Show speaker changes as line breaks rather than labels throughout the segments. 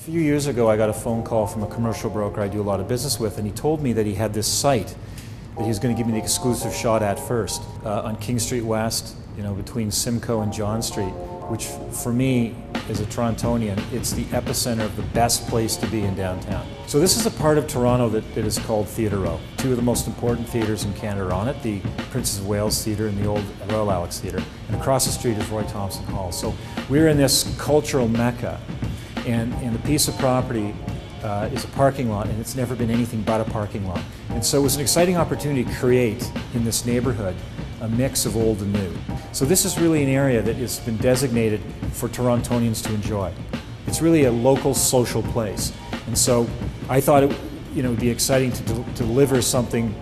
A few years ago, I got a phone call from a commercial broker I do a lot of business with, and he told me that he had this site that he was going to give me the exclusive shot at first on King Street West, between Simcoe and John Street, which for me, as a Torontonian, it's the epicenter of the best place to be in downtown. So this is a part of Toronto that is called Theatre Row. Two of the most important theatres in Canada are on it, the Princess of Wales Theatre and the old Royal Alex Theatre, and across the street is Roy Thomson Hall. So we're in this cultural mecca, and the piece of property is a parking lot, and it's never been anything but a parking lot. And so it was an exciting opportunity to create in this neighborhood a mix of old and new. So this is really an area that has been designated for Torontonians to enjoy. It's really a local social place. And so I thought it would be exciting to deliver something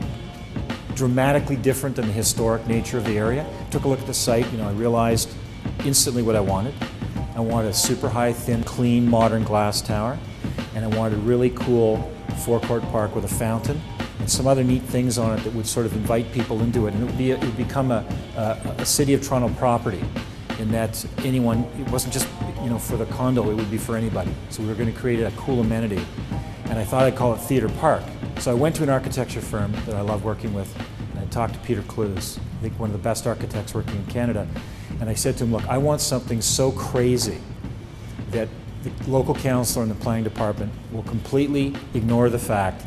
dramatically different than the historic nature of the area. Took a look at the site, I realized instantly what I wanted. I wanted a super high, thin, clean, modern glass tower, and I wanted a really cool forecourt park with a fountain and some other neat things on it that would sort of invite people into it, and it would become a City of Toronto property, in that anyone, it wasn't just for the condo, it would be for anybody. So we were going to create a cool amenity, and I thought I'd call it Theatre Park. So I went to an architecture firm that I love working with, and I talked to Peter Clues, I think one of the best architects working in Canada, and I said to him, look, I want something so crazy that the local councillor and the planning department will completely ignore the fact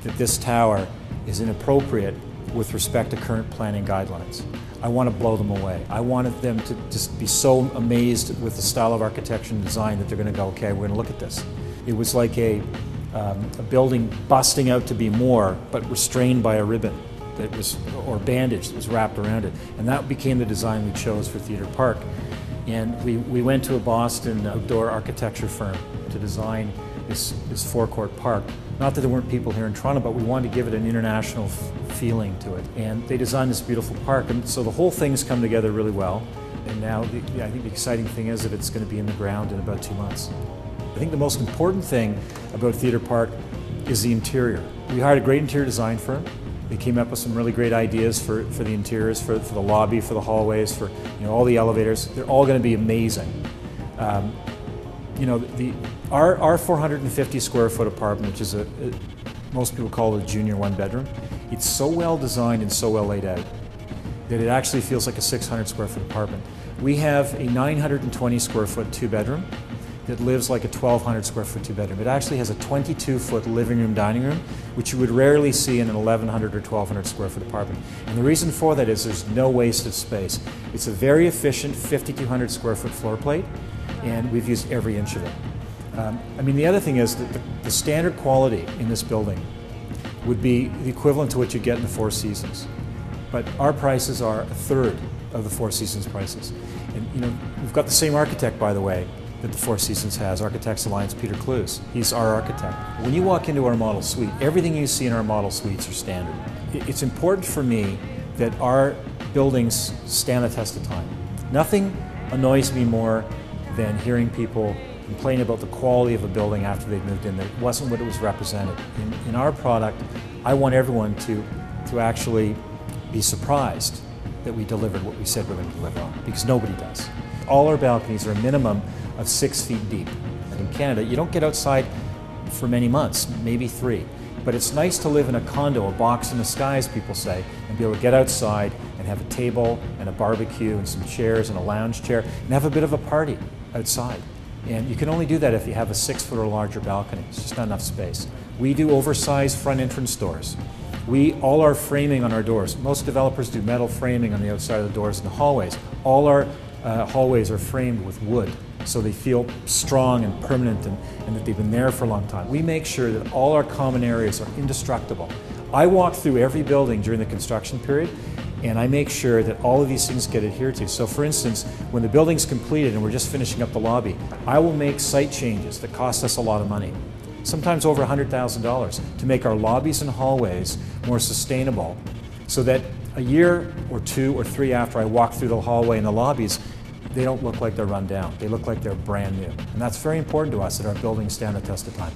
that this tower is inappropriate with respect to current planning guidelines. I want to blow them away. I wanted them to just be so amazed with the style of architecture and design that they're going to go, okay, we're going to look at this. It was like a building busting out to be more, but restrained by a ribbon or bandage that was wrapped around it. And that became the design we chose for Theatre Park. And we went to a Boston outdoor architecture firm to design this forecourt park. Not that there weren't people here in Toronto, but we wanted to give it an international feeling to it. And they designed this beautiful park, and so the whole thing's come together really well. And now I think the exciting thing is that it's going to be in the ground in about 2 months. I think the most important thing about Theatre Park is the interior. We hired a great interior design firm. They came up with some really great ideas for the interiors, for the lobby, for the hallways, for all the elevators. They're all going to be amazing. Our 450 square foot apartment, which is most people call it a junior one bedroom, it's so well designed and so well laid out that it actually feels like a 600 square foot apartment. We have a 920 square foot two bedroom that lives like a 1,200 square foot two bedroom. It actually has a 22-foot living room, dining room, which you would rarely see in an 1,100 or 1,200 square foot apartment. And the reason for that is there's no waste of space. It's a very efficient 5,200 square foot floor plate, and we've used every inch of it. The other thing is that the standard quality in this building would be the equivalent to what you get in the Four Seasons. But our prices are a third of the Four Seasons prices. And we've got the same architect, by the way, that the Four Seasons has, Architects Alliance, Peter Clues. He's our architect. When you walk into our model suite, everything you see in our model suites are standard. It's important for me that our buildings stand the test of time. Nothing annoys me more than hearing people complain about the quality of a building after they've moved in. That it wasn't what it was represented. In our product, I want everyone to actually be surprised that we delivered what we said we're going to deliver on, because nobody does. All our balconies are a minimum of 6 feet deep. And in Canada, you don't get outside for many months, maybe 3. But it's nice to live in a condo, a box in the sky, as people say, and be able to get outside and have a table and a barbecue and some chairs and a lounge chair and have a bit of a party outside. And you can only do that if you have a 6-foot or larger balcony. It's just not enough space. We do oversized front entrance doors. All our framing on our doors, most developers do metal framing on the outside of the doors and the hallways. All our hallways are framed with wood, so they feel strong and permanent and that they've been there for a long time. We make sure that all our common areas are indestructible. I walk through every building during the construction period, and I make sure that all of these things get adhered to. So for instance, when the building's completed and we're just finishing up the lobby, I will make site changes that cost us a lot of money, sometimes over $100,000, to make our lobbies and hallways more sustainable, so that a year or 2 or 3 after I walk through the hallway and the lobbies, they don't look like they're run down. They look like they're brand new. And that's very important to us, that our buildings stand the test of time.